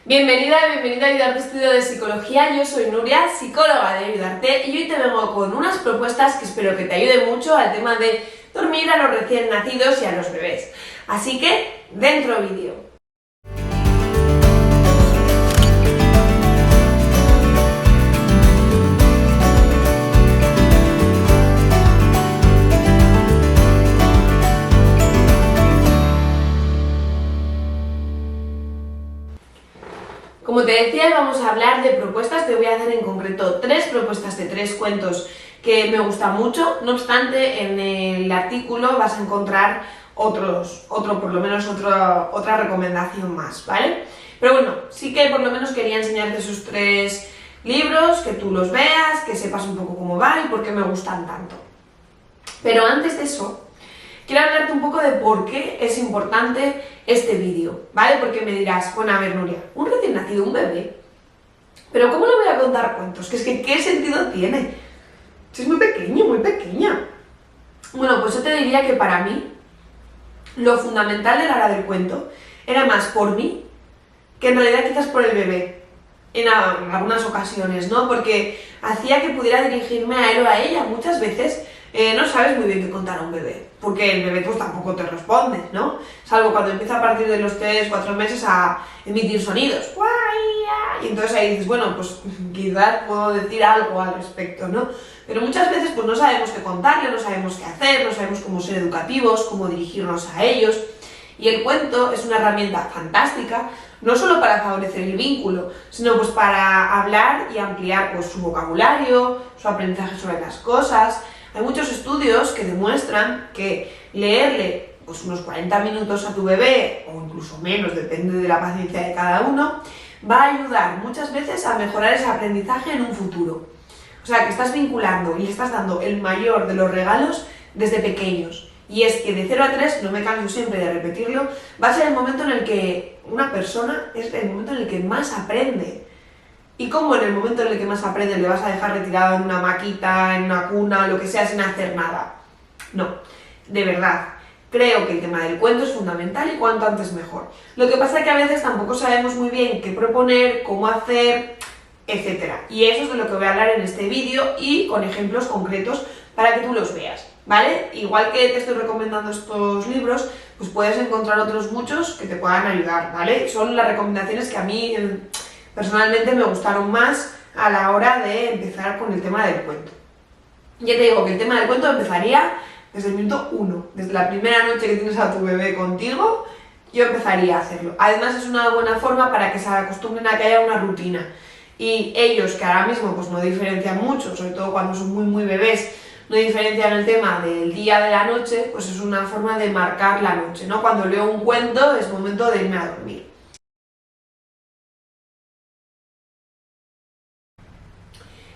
Bienvenida a Ayudarte Estudio de Psicología. Yo soy Nuria, psicóloga de Ayudarte, y hoy te vengo con unas propuestas que espero que te ayuden mucho al tema de dormir a los recién nacidos y a los bebés. Así que, dentro vídeo. Como te decía, vamos a hablar de propuestas. Te voy a hacer en concreto 3 propuestas de 3 cuentos que me gustan mucho. No obstante, en el artículo vas a encontrar otra recomendación más, ¿vale? Pero bueno, sí que por lo menos quería enseñarte esos 3 libros, que tú los veas, que sepas un poco cómo va y por qué me gustan tanto. Pero antes de eso, quiero hablarte un poco de por qué es importante este vídeo, ¿vale? Porque me dirás, bueno, a ver, Nuria, un recién nacido, un bebé, ¿pero cómo le voy a contar cuentos? Que es que, ¿qué sentido tiene? Si es muy pequeño, muy pequeña. Bueno, pues yo te diría que para mí, lo fundamental de la hora del cuento era más por mí, que en realidad quizás por el bebé, en algunas ocasiones, ¿no? Porque hacía que pudiera dirigirme a él o a ella. Muchas veces no sabes muy bien qué contar a un bebé, porque el bebé pues tampoco te responde, ¿no? Salvo cuando empieza a partir de los 3-4 meses a emitir sonidos. Y entonces ahí dices, bueno, pues quizás puedo decir algo al respecto, ¿no? Pero muchas veces pues no sabemos qué contarle, no sabemos qué hacer, no sabemos cómo ser educativos, cómo dirigirnos a ellos. Y el cuento es una herramienta fantástica, no solo para favorecer el vínculo, sino pues para hablar y ampliar pues su vocabulario, su aprendizaje sobre las cosas. Hay muchos estudios que demuestran que leerle pues unos 40 minutos a tu bebé, o incluso menos, depende de la paciencia de cada uno, va a ayudar muchas veces a mejorar ese aprendizaje en un futuro. O sea, que estás vinculando y le estás dando el mayor de los regalos desde pequeños. Y es que de 0 a 3, no me canso siempre de repetirlo, va a ser el momento en el que una persona es el momento en el que más aprende. ¿Y cómo en el momento en el que más aprende le vas a dejar retirado en una maquita, en una cuna, lo que sea, sin hacer nada? No, de verdad. Creo que el tema del cuento es fundamental y cuanto antes mejor. Lo que pasa es que a veces tampoco sabemos muy bien qué proponer, cómo hacer, etc. Y eso es de lo que voy a hablar en este vídeo y con ejemplos concretos para que tú los veas, ¿vale? Igual que te estoy recomendando estos libros, pues puedes encontrar otros muchos que te puedan ayudar, ¿vale? Son las recomendaciones que a mí personalmente me gustaron más a la hora de empezar con el tema del cuento. Ya te digo que el tema del cuento empezaría desde el minuto 1, desde la primera noche que tienes a tu bebé contigo, yo empezaría a hacerlo. Además es una buena forma para que se acostumbren a que haya una rutina. Y ellos, que ahora mismo pues no diferencian mucho, sobre todo cuando son muy bebés, no diferencian el tema del día de la noche, pues es una forma de marcar la noche, ¿no? Cuando leo un cuento es momento de irme a dormir.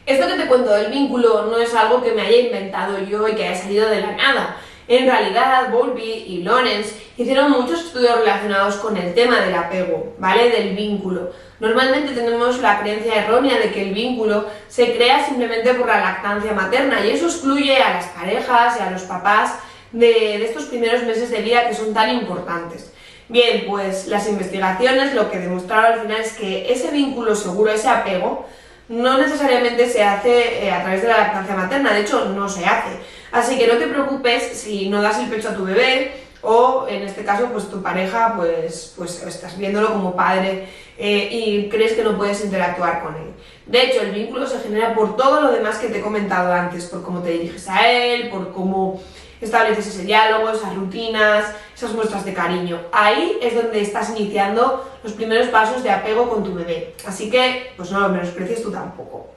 Esto que te cuento del vínculo no es algo que me haya inventado yo y que haya salido de la nada. En realidad, Bowlby y Lorenz hicieron muchos estudios relacionados con el tema del apego, ¿vale? Del vínculo. Normalmente tenemos la creencia errónea de que el vínculo se crea simplemente por la lactancia materna, y eso excluye a las parejas y a los papás de estos primeros meses de vida que son tan importantes. Bien, pues las investigaciones lo que demostraron al final es que ese vínculo seguro, ese apego, no necesariamente se hace a través de la lactancia materna, de hecho no se hace. Así que no te preocupes si no das el pecho a tu bebé o en este caso pues tu pareja pues estás viéndolo como padre y crees que no puedes interactuar con él. De hecho el vínculo se genera por todo lo demás que te he comentado antes, por cómo te diriges a él, por cómo estableces ese diálogo, esas rutinas, esas muestras de cariño. Ahí es donde estás iniciando los primeros pasos de apego con tu bebé. Así que, pues no lo menosprecies tú tampoco.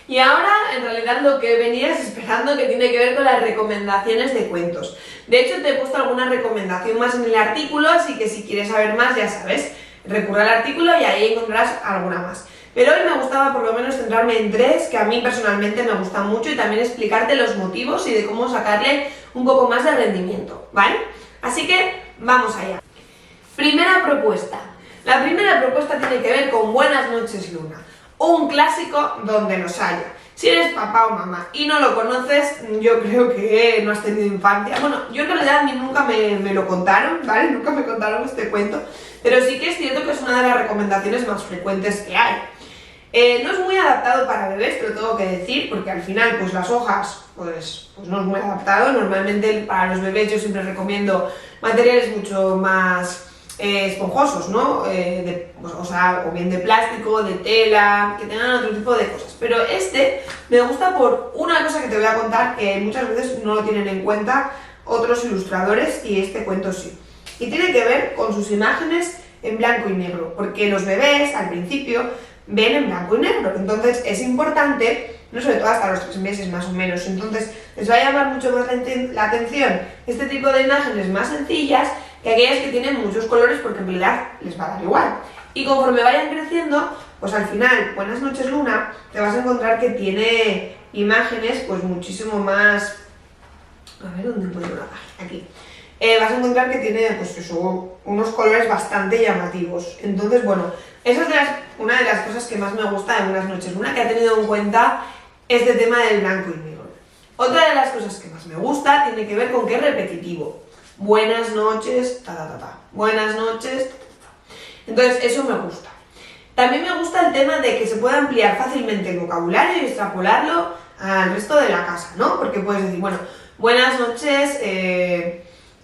Y ahora, en realidad, lo que venías esperando que tiene que ver con las recomendaciones de cuentos. De hecho, te he puesto alguna recomendación más en el artículo, así que si quieres saber más, ya sabes, recurre al artículo y ahí encontrarás alguna más. Pero hoy me gustaba por lo menos centrarme en 3 que a mí personalmente me gustan mucho y también explicarte los motivos y de cómo sacarle un poco más de rendimiento, ¿vale? Así que vamos allá. Primera propuesta. La primera propuesta tiene que ver con Buenas noches, Luna, un clásico donde los haya. Si eres papá o mamá y no lo conoces, yo creo que no has tenido infancia. Bueno, yo en realidad a mí nunca me lo contaron, ¿vale? Nunca me contaron este cuento, pero sí que es cierto que es una de las recomendaciones más frecuentes que hay. No es muy adaptado para bebés, te lo tengo que decir, porque al final pues las hojas pues no es muy adaptado. Normalmente para los bebés yo siempre recomiendo materiales mucho más esponjosos, ¿no? O bien de plástico, de tela, que tengan otro tipo de cosas. Pero este me gusta por una cosa que te voy a contar, que muchas veces no lo tienen en cuenta otros ilustradores, y este cuento sí. Y tiene que ver con sus imágenes en blanco y negro, porque los bebés al principio ven en blanco y negro, entonces es importante, no sobre todo hasta los 3 meses más o menos, entonces les va a llamar mucho más la atención este tipo de imágenes más sencillas que aquellas que tienen muchos colores, porque en realidad les va a dar igual. Y conforme vayan creciendo, pues al final, Buenas noches Luna, te vas a encontrar que tiene imágenes pues muchísimo más... A ver, ¿dónde puedo la página? Aquí. Vas a encontrar que tiene pues eso, unos colores bastante llamativos. Entonces, bueno, esa es una de las cosas que más me gusta de Buenas noches Luna, que ha tenido en cuenta este tema del blanco y negro. Otra de las cosas que más me gusta tiene que ver con que es repetitivo. Buenas noches, buenas noches, Entonces, eso me gusta. También me gusta el tema de que se pueda ampliar fácilmente el vocabulario y extrapolarlo al resto de la casa, ¿no? Porque puedes decir, bueno, buenas noches,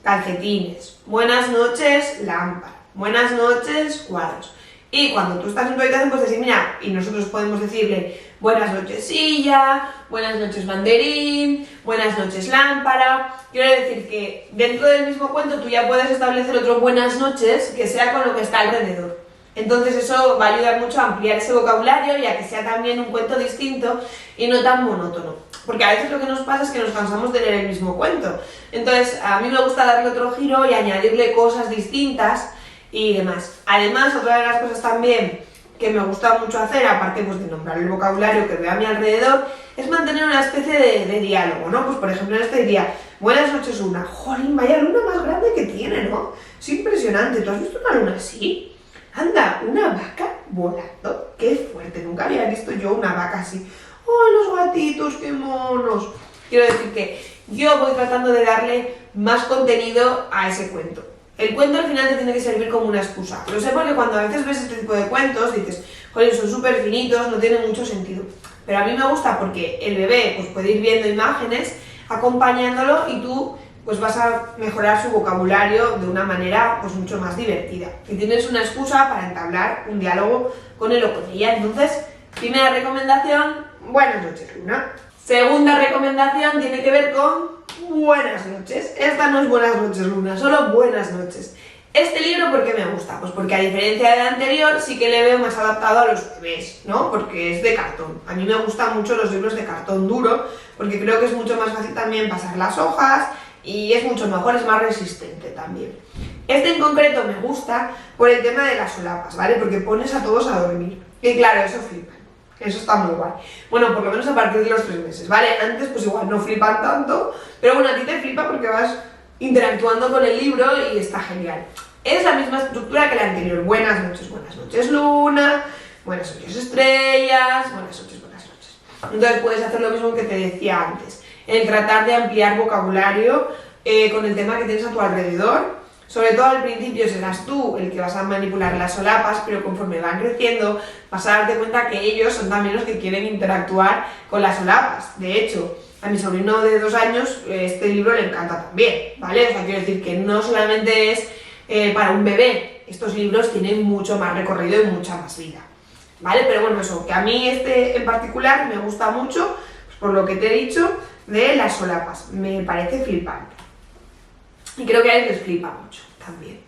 calcetines, buenas noches, lámpara, buenas noches, cuadros. Y cuando tú estás en tu habitación, puedes decir, mira, y nosotros podemos decirle buenas noches silla, buenas noches banderín, buenas noches lámpara. Quiero decir que dentro del mismo cuento tú ya puedes establecer otro buenas noches que sea con lo que está alrededor. Entonces eso va a ayudar mucho a ampliar ese vocabulario y a que sea también un cuento distinto y no tan monótono. Porque a veces lo que nos pasa es que nos cansamos de leer el mismo cuento. Entonces a mí me gusta darle otro giro y añadirle cosas distintas y demás. Además, otra de las cosas también que me gusta mucho hacer, aparte pues de nombrar el vocabulario que veo a mi alrededor, es mantener una especie de diálogo, ¿no? Pues por ejemplo en este diría, buenas noches Luna, jolín, vaya luna más grande que tiene, ¿no? Es impresionante, ¿tú has visto una luna así? Anda, una vaca volando, qué fuerte, nunca había visto yo una vaca así. ¡Ay, los gatitos, qué monos! Quiero decir que yo voy tratando de darle más contenido a ese cuento. El cuento al final te tiene que servir como una excusa. Lo sé porque cuando a veces ves este tipo de cuentos dices, joder, son súper finitos, no tienen mucho sentido. Pero a mí me gusta porque el bebé pues, puede ir viendo imágenes, acompañándolo, y tú pues vas a mejorar su vocabulario de una manera pues mucho más divertida. Y tienes una excusa para entablar un diálogo con él o con ella. Entonces, primera recomendación, buenas noches Luna. Segunda recomendación tiene que ver con buenas noches. Esta no es buenas noches Luna, solo buenas noches. Este libro, ¿por qué me gusta? Pues porque a diferencia del anterior sí que le veo más adaptado a los bebés, ¿no? Porque es de cartón. A mí me gustan mucho los libros de cartón duro, porque creo que es mucho más fácil también pasar las hojas y es mucho mejor, es más resistente también. Este en concreto me gusta por el tema de las solapas, ¿vale? Porque pones a todos a dormir. Y claro, eso flipa. Eso está muy guay. Bueno, por lo menos a partir de los 3 meses, ¿vale? Antes pues igual no flipan tanto, pero bueno, a ti te flipa porque vas interactuando con el libro y está genial. Es la misma estructura que la anterior. Buenas noches Luna, buenas noches estrellas, buenas noches. Entonces puedes hacer lo mismo que te decía antes, el tratar de ampliar vocabulario con el tema que tienes a tu alrededor. Sobre todo al principio serás tú el que vas a manipular las solapas, pero conforme van creciendo vas a darte cuenta que ellos son también los que quieren interactuar con las solapas. De hecho, a mi sobrino de 2 años este libro le encanta también, ¿vale? O sea, quiero decir que no solamente es para un bebé, estos libros tienen mucho más recorrido y mucha más vida, ¿vale? Pero bueno, eso, que a mí este en particular me gusta mucho, pues por lo que te he dicho de las solapas, me parece flipante. Y creo que a él les flipa mucho también.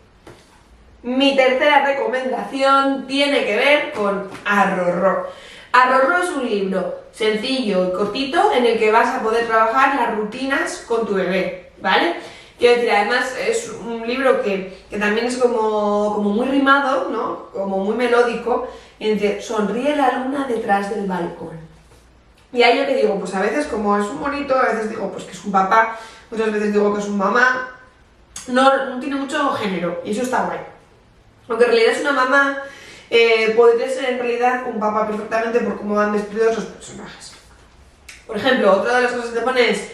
Mi tercera recomendación tiene que ver con Arrorró. Arrorró es un libro sencillo y cortito en el que vas a poder trabajar las rutinas con tu bebé, ¿vale? Quiero decir, además es un libro que también es como muy rimado, ¿no? Como muy melódico, y dice, sonríe la luna detrás del balcón. Y ahí yo que digo, pues a veces como es un bonito, a veces digo pues que es un papá, muchas veces digo que es un mamá. No tiene mucho género y eso está guay. Aunque en realidad es una mamá, podría ser en realidad un papá perfectamente por cómo van vestidos los personajes. Por ejemplo, otra de las cosas que te pone es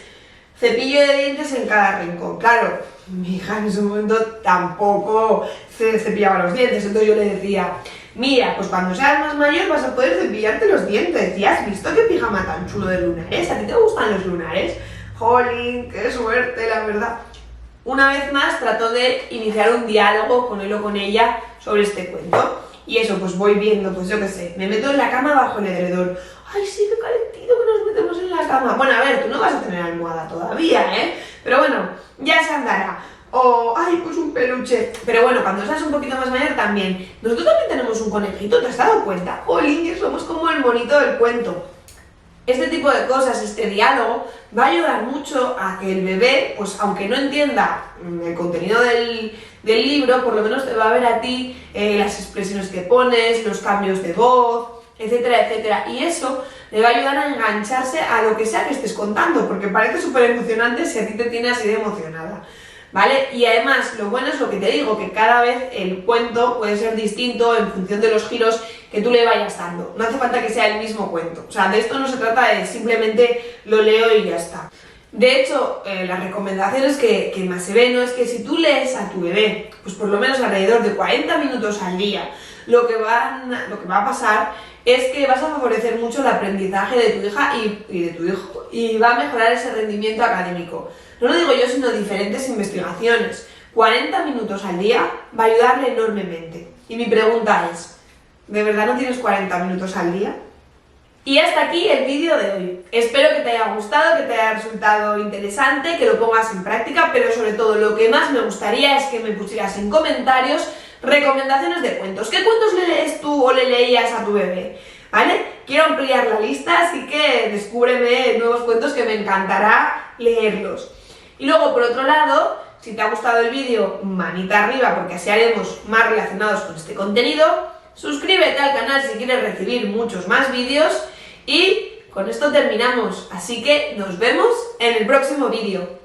cepillo de dientes en cada rincón. Claro, mi hija en ese momento tampoco se cepillaba los dientes, entonces yo le decía, mira, pues cuando seas más mayor vas a poder cepillarte los dientes. ¿Ya has visto qué pijama tan chulo de lunares? ¿A ti te gustan los lunares? Jolín, qué suerte, la verdad. Una vez más trató de iniciar un diálogo con él o con ella sobre este cuento. Y eso, pues voy viendo, pues yo qué sé, me meto en la cama bajo el edredón. ¡Ay, sí, qué calentito que nos metemos en la cama! Bueno, a ver, tú no vas a tener almohada todavía, ¿eh? Pero bueno, ya se andará. O, ¡ay, pues un peluche! Pero bueno, cuando seas un poquito más mayor también. Nosotros también tenemos un conejito, ¿te has dado cuenta? ¡Jolín, somos como el monito del cuento! Este tipo de cosas, este diálogo, va a ayudar mucho a que el bebé, pues aunque no entienda el contenido del libro, por lo menos te va a ver a ti las expresiones que pones, los cambios de voz, etcétera, etcétera. Y eso le va a ayudar a engancharse a lo que sea que estés contando, porque parece súper emocionante si a ti te tiene así de emocionada, ¿vale? Y además, lo bueno es lo que te digo, que cada vez el cuento puede ser distinto en función de los giros que tú le vayas dando. No hace falta que sea el mismo cuento. O sea, de esto no se trata de simplemente lo leo y ya está. De hecho, las recomendaciones que más se ven, ¿no?, es que si tú lees a tu bebé, pues por lo menos alrededor de 40 minutos al día, lo que va a pasar es que vas a favorecer mucho el aprendizaje de tu hija y de tu hijo, y va a mejorar ese rendimiento académico. No lo digo yo, sino diferentes investigaciones. 40 minutos al día va a ayudarle enormemente. Y mi pregunta es, ¿de verdad no tienes 40 minutos al día? Y hasta aquí el vídeo de hoy. Espero que te haya gustado, que te haya resultado interesante, que lo pongas en práctica, pero sobre todo lo que más me gustaría es que me pusieras en comentarios recomendaciones de cuentos. ¿Qué cuentos le lees tú o le leías a tu bebé? ¿Vale? Quiero ampliar la lista, así que descúbreme nuevos cuentos que me encantará leerlos. Y luego, por otro lado, si te ha gustado el vídeo, manita arriba, porque así haremos más relacionados con este contenido. Suscríbete al canal si quieres recibir muchos más vídeos. Y con esto terminamos, así que nos vemos en el próximo vídeo.